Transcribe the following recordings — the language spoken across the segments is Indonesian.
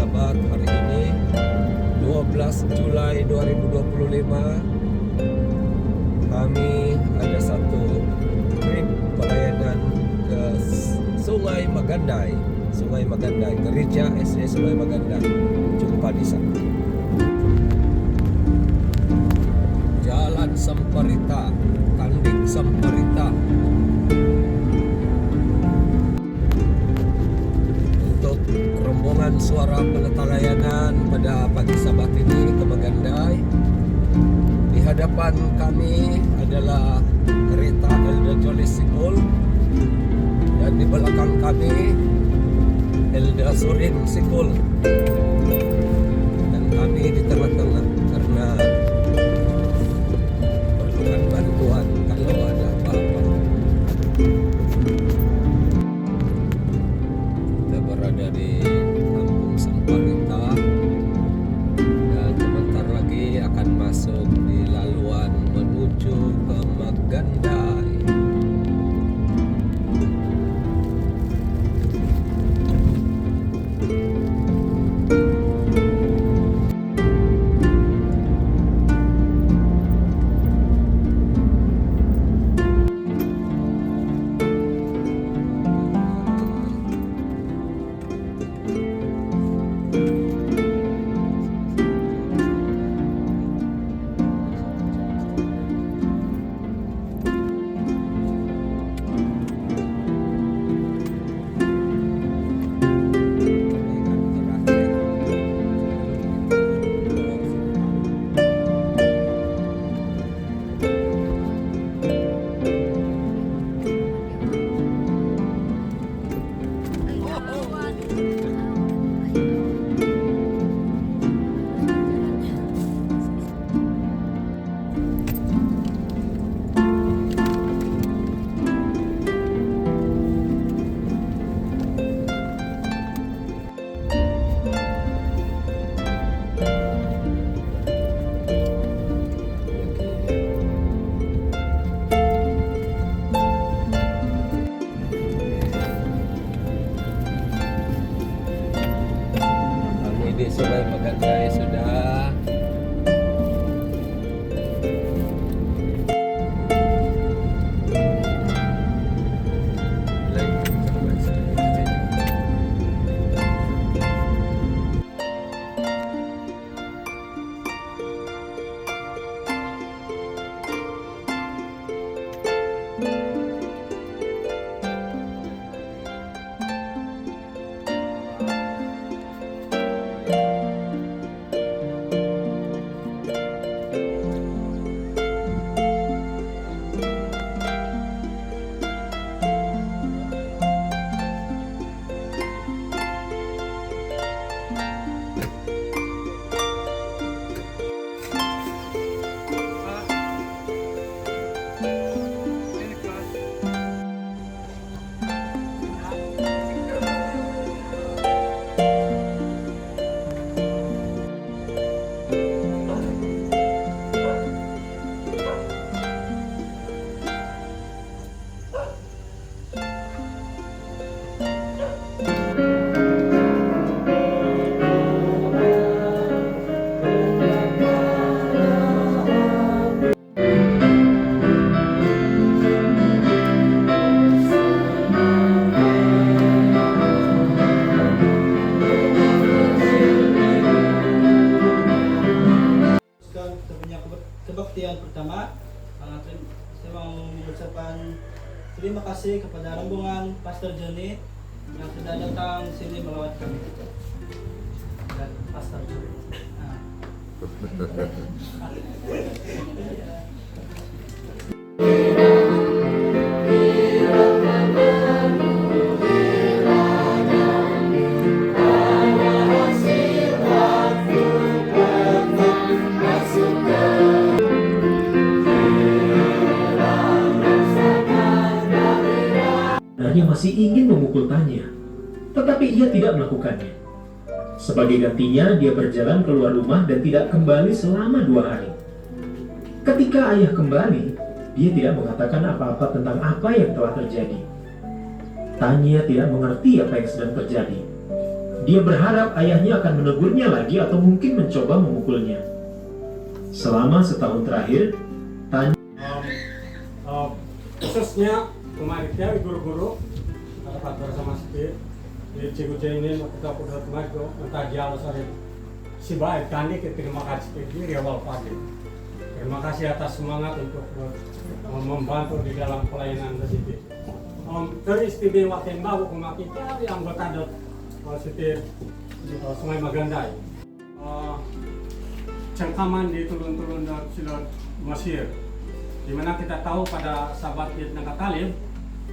Sahabat, hari ini 12 Julai 2025 kami ada satu trip pelayanan ke Sungai Magandai, Gereja SD Sungai Magandai. Jumpa di sana. Jalan Semperita, Kandik Semperita. Untuk rombongan suara penata layanan pada pagi Sabat ini ke Magandai, di hadapan kami adalah kereta Elda Jolly Sikul, dan di belakang kami Elda Surin Sikul, dan kami di tengah-tengah karena perlukan bantuan kalau ada apa-apa. Kita berada di Kampung Semperita dan sebentar lagi akan masuk di laluan menuju ke Magandai. Di Sungai Magandai sudah. Kebaktian pertama, saya mau mengucapkan terima kasih kepada rombongan Pastor Johnny yang sudah datang sini melawat kami. Dan Pastor Johnny. Sebenarnya masih ingin memukul Tanya, tetapi ia tidak melakukannya. Sebagai gantinya, dia berjalan keluar rumah dan tidak kembali selama 2 hari. Ketika ayah kembali, dia tidak mengatakan apa-apa tentang apa yang telah terjadi. Tanya tidak mengerti apa yang sedang terjadi. Dia berharap ayahnya akan menegurnya lagi atau mungkin mencoba memukulnya. Selama setahun terakhir, Tanya khususnya kemarin guru-guru dapat bersama sedih di Cikgu ini kita udah kemarin entah dia alasan si baik tadi terima kasih di awal pagi. Terima kasih atas semangat untuk membantu di dalam pelayanan di sini. Teristimewa tembak hukum kita yang anggota seperti Sungai Magandai. Cengkaman di turun-turun dan silot Mesir, di mana kita tahu pada sahabat Nabi Talib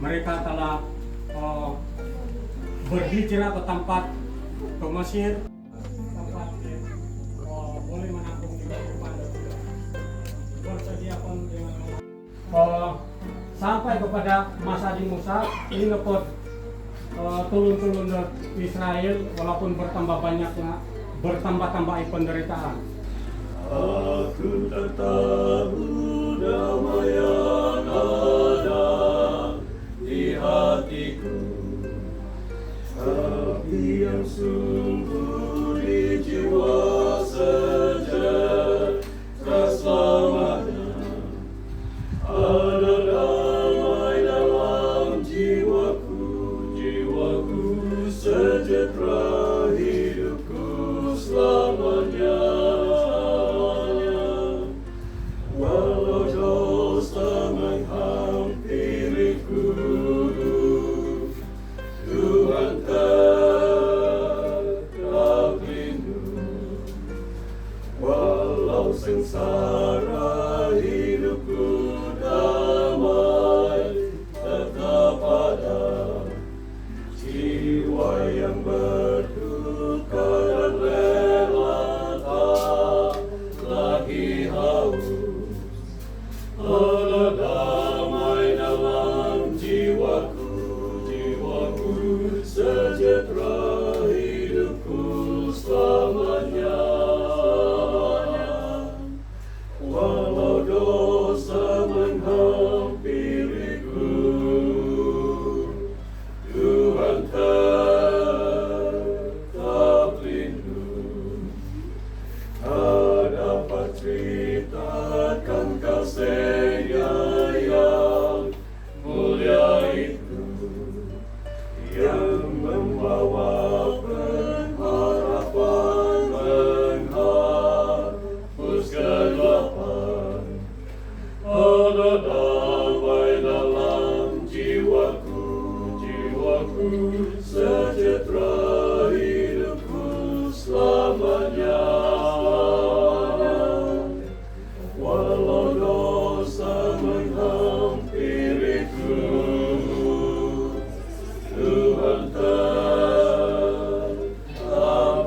mereka telah berhijrah ke tempat ke Mesir, tempat boleh menampung di rumah bersediakan dengan sampai kepada masa di Musa ini dapat turun-turun Israel walaupun bertambah penderitaan. Aku tak tahu damaian ada di hatiku, tapi yang sungguh di jiwa sejahtera selamanya. Ada damai dalam jiwaku, jiwaku sejahtera hidupku selamanya. Walau dosa menghampiriku, Tuhan tetap lindung. Walau sengsara hidupku damai, tetap ada jiwa yang berduka dan rela tak lagi haus. Ada damai dalam jiwaku, jiwaku sejahtera hidupku selamanya. Walau dosa menghampiriku, Tuhan tetap lindung. Dapat ceritakan kasih-Nya yang mulia itu, yang membawa pengharapan, menghapus kegelapan. Ada damai dalam jiwaku, jiwaku sejahtera hidupku selamanya. Walau dosa menghampiriku, Tuhan tetap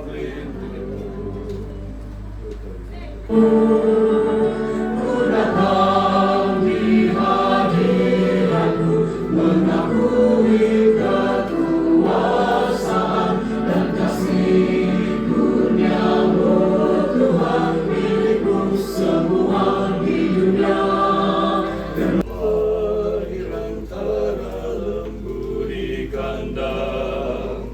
lindung. Ku datang di hadirat-Mu, mengakui kekuasaan dan kasih kurnia-Mu, Tuhan milikku semua di dunia. Terlahir antara lembu di kandang,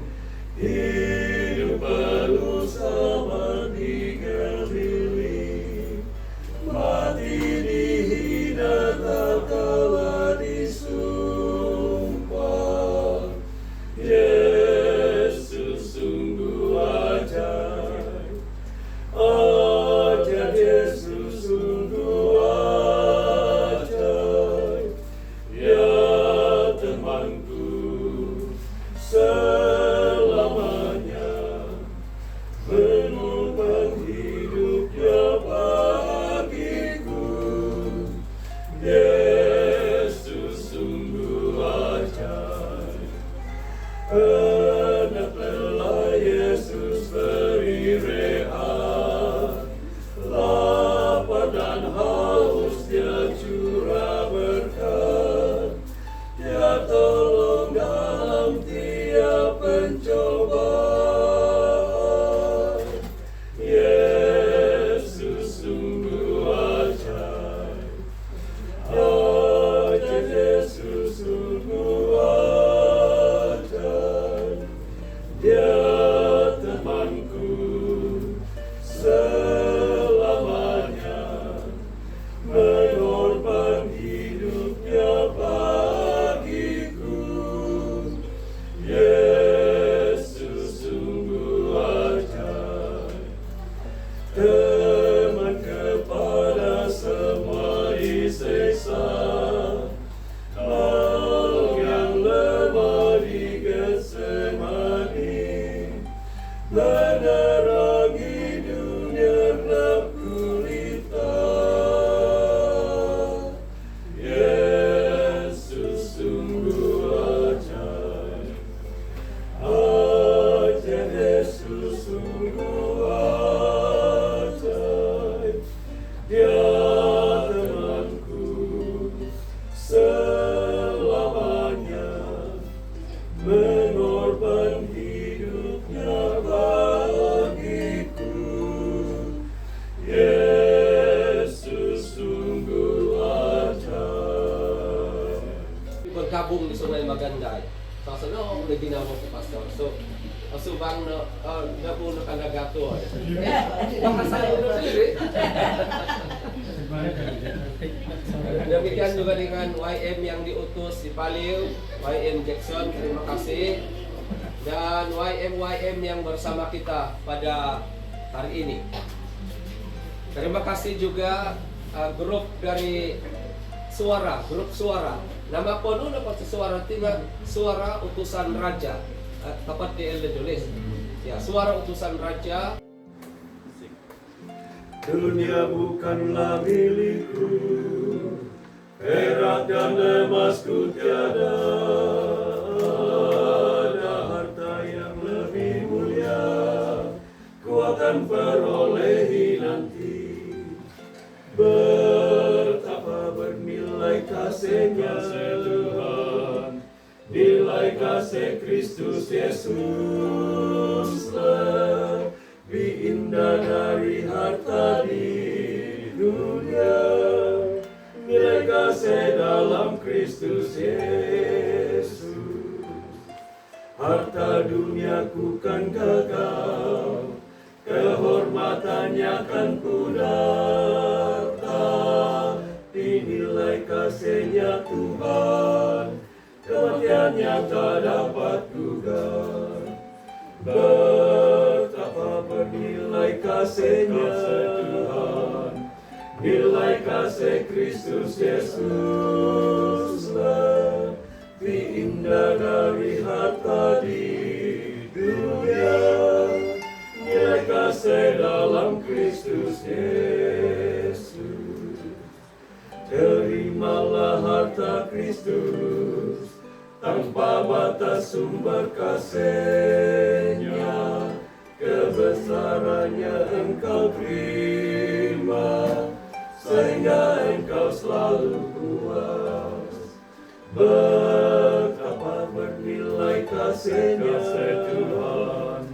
hidup penuh sabar di Galili, mati dihina tak kala disumpah. Yesus sungguh ajaib, ajaib Yesus sungguh ajaib. Ya temanku selamanya, menumpang hidupnya bagiku. Yesus sungguh ajaib. Hendak lelah Yesus beri rehat, lapar dan haus Dia curah berkat. Dia tolong dalam tiap pencobaan. Yesus sungguh ajaib, ajaib Yesus sungguh ajaib. pastor no udah ginamo ke pastor so subang no nabuno ka nagato bahasa udah sendiri. Demikian juga dengan YM yang diutus di Paliw, YM Jackson, terima kasih. Dan YM yang bersama kita pada hari ini. Terima kasih juga grup dari grup suara. Nama penuh dapat suara tiga, suara utusan raja. Tepat di Elda tulis. Ya, suara utusan raja. Dunia bukanlah milikku, perak dan emasku tiada. Ada harta yang lebih mulia, ku akan perolehi nanti. Betapa bernilai kasih-Nya Tuhan, nilai kasih Kristus Yesus lebih indah dari harta di dunia. Nilai kasih dalam Kristus Yesus. Harta duniaku kan gagal, kehormatannya kan pudar. Tapi nilai kasih-Nya Tuhan, kematiannya tak dapat gugur. Betapa bernilai kasih-Nya Tuhan, nilai kasih Kristus Yesus lebih indah dari harta di dunia. Nilai kasih dalam Kristus Yesus. Terimalah harta Kristus, tanpa batas sumber kasih-Nya, kebesarannya engkau terima, sehingga engkau selalu puas. Betapa bernilai kasih-Nya Tuhan,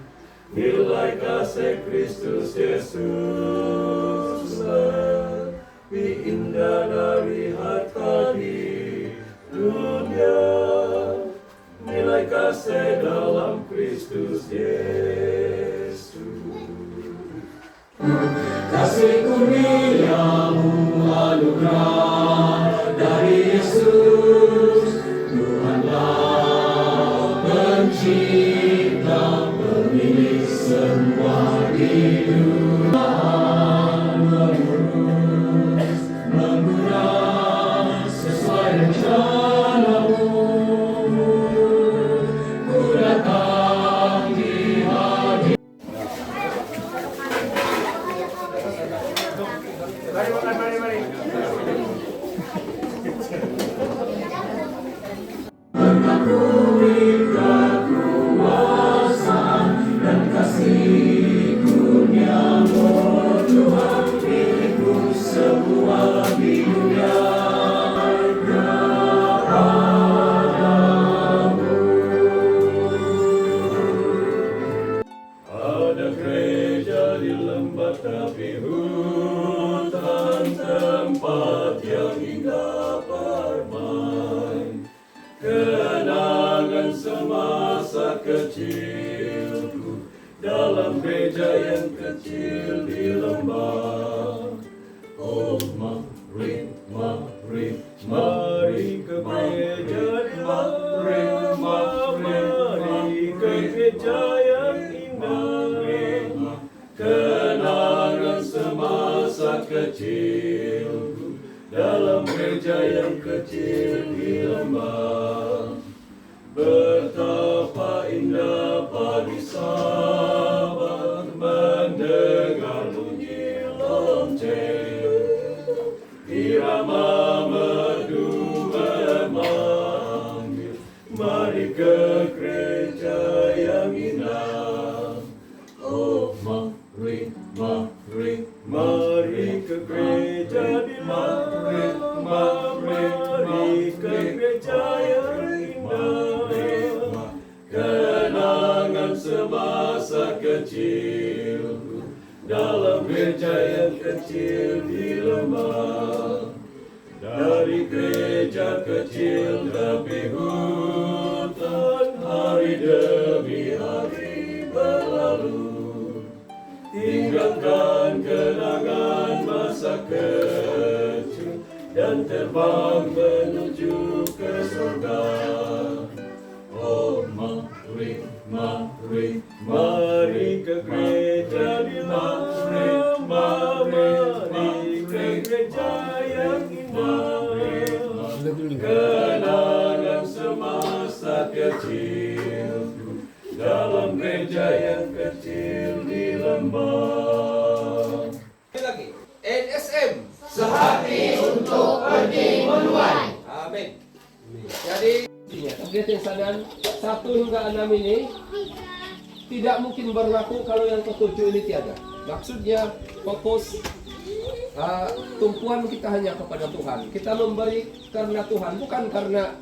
nilai kasih Kristus Yesus lebih indah dari harta di dunia. Nilai kasih dalam Kristus Yesus. Kasih kurniamu anugerah dari Yesus, Tuhanlah pencipta pemilik semua hidup. Mengurang sesuai rencana-Mu. Ada gereja di lembah tepi hutan, tempat yang indah bermain. Kenangan semasa kecilku dalam gereja yang kecil di lembah. Oh mari, mari, mari ke gereja di lembah. Mari ke gereja yang indah. Kenangan semasa kecilku dalam gereja yang kecil di lembah. Betapa indah pagi Sabat mendengar bunyi lonceng, irama merdu memanggil, mari ke gereja yang indah. Oh mari, mari, mari ke gereja di mari, mari ke gereja yang indah. Kenangan semasa kecilku dalam gereja yang kecil di lembah. Dari gereja kecil tepi hutan hari demi hari berlalu, tinggalkan kenangan masa kecil dan terbang menuju ke surga. Oh mari, mari, mari ke gereja bila mari ke gereja yang indah. Kenangan semasa kecilku dalam gereja yang kecil di lembah. Lagi. NSM. Sehati untuk pergi menuai. Amin. Jadi target yang sadar 1 hingga 6 ini tidak mungkin berlaku kalau yang ketujuh ini tiada. Maksudnya fokus tumpuan kita hanya kepada Tuhan. Kita memberi karena Tuhan, bukan karena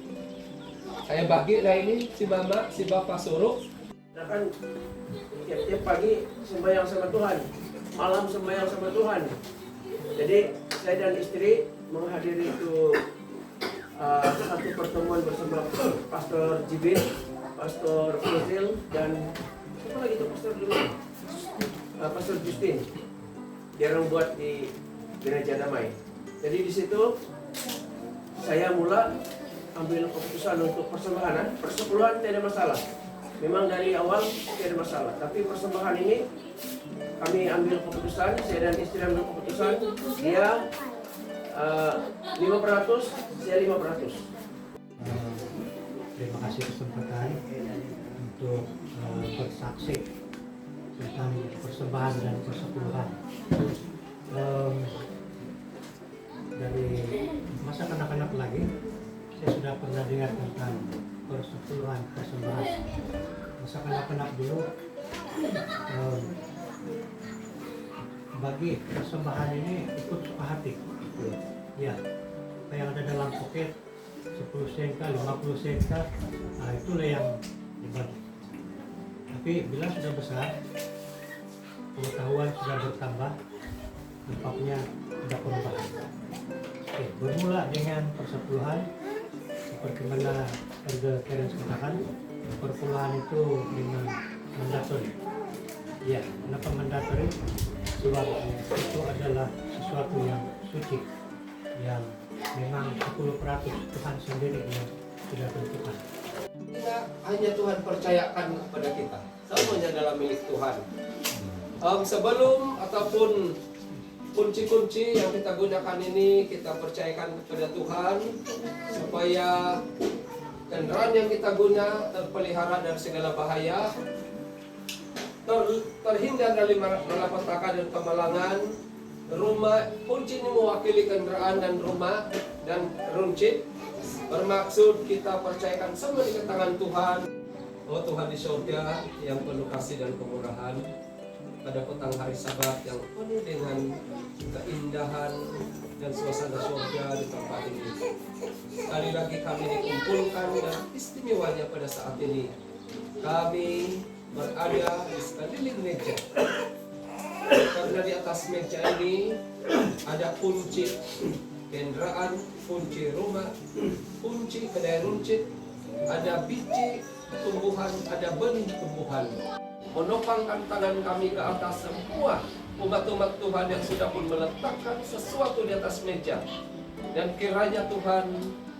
saya bagi lah ini si mama, si bapak suruh. Kan tiap pagi sembahyang sama Tuhan, malam sembahyang sama Tuhan. Jadi saya dan istri menghadiri itu satu pertemuan bersama Pastor Jibin, Pastor Fuzil, dan siapa lagi itu Pastor dulu? Pastor Justin. Dia orang buat di Gereja Damai. Jadi di situ saya mula ambil keputusan untuk persembahan. Persepuluhan tidak ada masalah. Memang dari awal tidak ada masalah. Tapi persembahan ini kami ambil keputusan, saya dan istri ambil keputusan. Dia 5%, saya 5%. Terima kasih kesempatan untuk bersaksi tentang persembahan dan persepuluhan. Dari masa kanak-kanak lagi, saya sudah pernah dengar tentang persepuluhan, persembahan. Masa kanak-kanak dulu, bagi persembahan ini ikut suka hati. Ya, apa yang ada dalam poket 10 sen, 50 sen, nah itulah yang dibagi. Tapi bila sudah besar, pengetahuan sudah bertambah, nampaknya ada perubahan. Oke, bermula dengan persepuluhan, seperti mana Elder Terence katakan, persepuluhan itu dengan mandatory. Ya, kenapa mandatory? Sebab itu adalah sesuatu yang suci, yang memang 10% Tuhan sendiri yang sudah tentukan. Tidak hanya Tuhan percayakan kepada kita, semuanya dalam milik Tuhan. Sebelum ataupun kunci-kunci yang kita gunakan ini kita percayakan kepada Tuhan supaya kendaraan yang kita guna terpelihara dari segala bahaya, terhindar dari malapetaka dan kemalangan. Rumah kunci ini mewakili kendaraan dan rumah dan runcit, bermaksud kita percayakan semua di tangan Tuhan. Oh Tuhan di surga yang penuh kasih dan kemurahan, pada petang hari Sabat yang penuh dengan keindahan dan suasana surga di tempat ini, sekali lagi kami dikumpulkan dan istimewanya pada saat ini kami berada di sekeliling meja. Karena di atas meja ini ada kunci kendaraan, kunci rumah, kunci kedai runcit, ada biji tumbuhan, ada benih tumbuhan. Menopangkan tangan kami ke atas semua umat-umat Tuhan yang sudah pun meletakkan sesuatu di atas meja. Dan kiranya Tuhan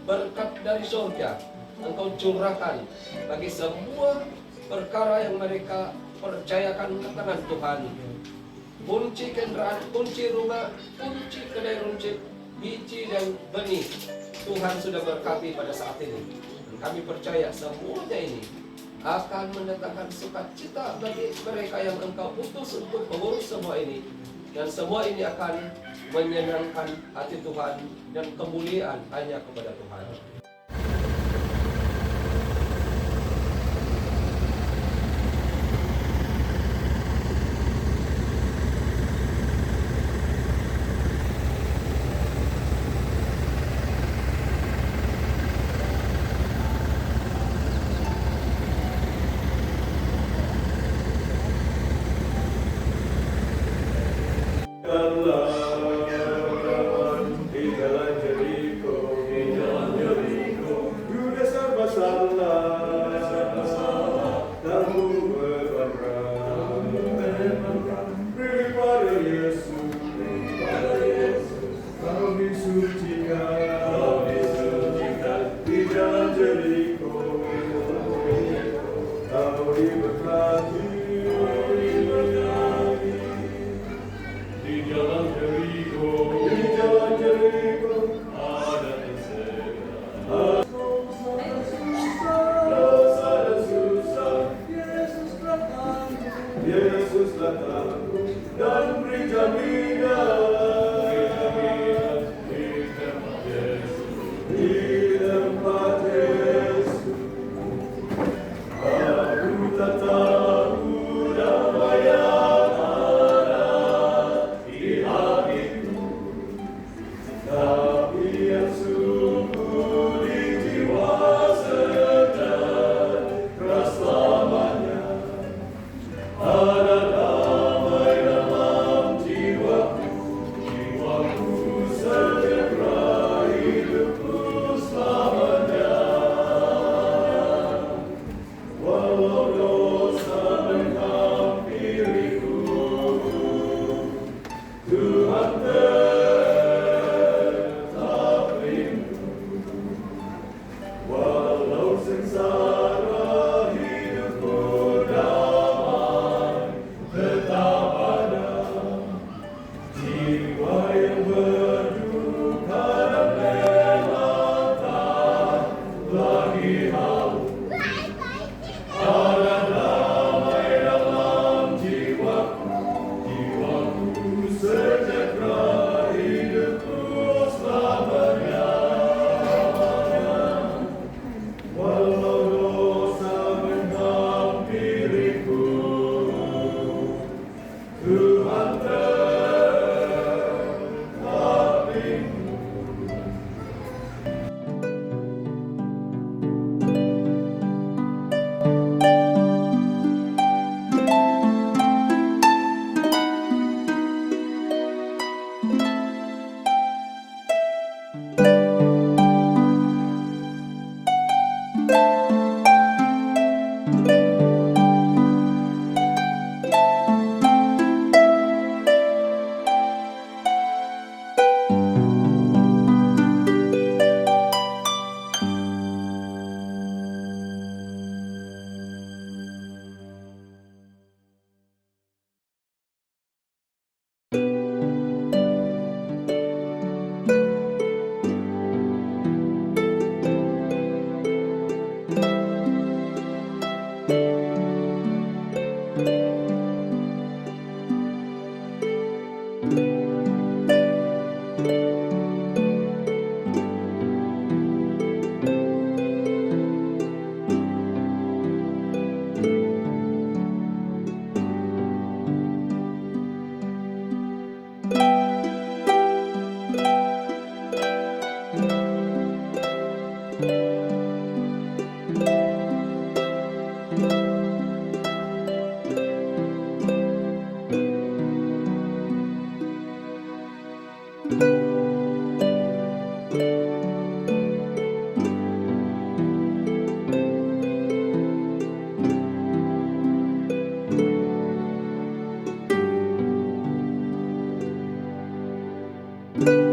berkat dari surga Engkau curahkan bagi semua perkara yang mereka percayakan ke tangan Tuhan. Kunci kendaraan, kunci rumah, kunci kedai runcit, biji dan benih, Tuhan sudah berkati pada saat ini. Dan kami percaya semuanya ini akan mendatangkan sukacita bagi mereka yang Engkau utus untuk mengurus semua ini. Dan semua ini akan menyenangkan hati Tuhan dan kemuliaan hanya kepada Tuhan. Di jalan Jericho, di jalan Jericho. dan beri jaminan di tempat Yesus. Aku tak tahu damai yang ada di hatiku, tapi yang sungguh di jiwa sejahtera selamanya. Ada damai dalam jiwaku, jiwaku sejahtera hidupku selamanya. Walau dosa menghampiriku, Tuhan tetap rindu. Walau sengsara hidupku damai, tetap ada jiwa yang berduka dan melata lagi haus. Ada damai dalam jiwaku, jiwaku sejahtera hidupku selamanya. Walau dosa menghampiriku, Tuhan tetap rindu. Thank you.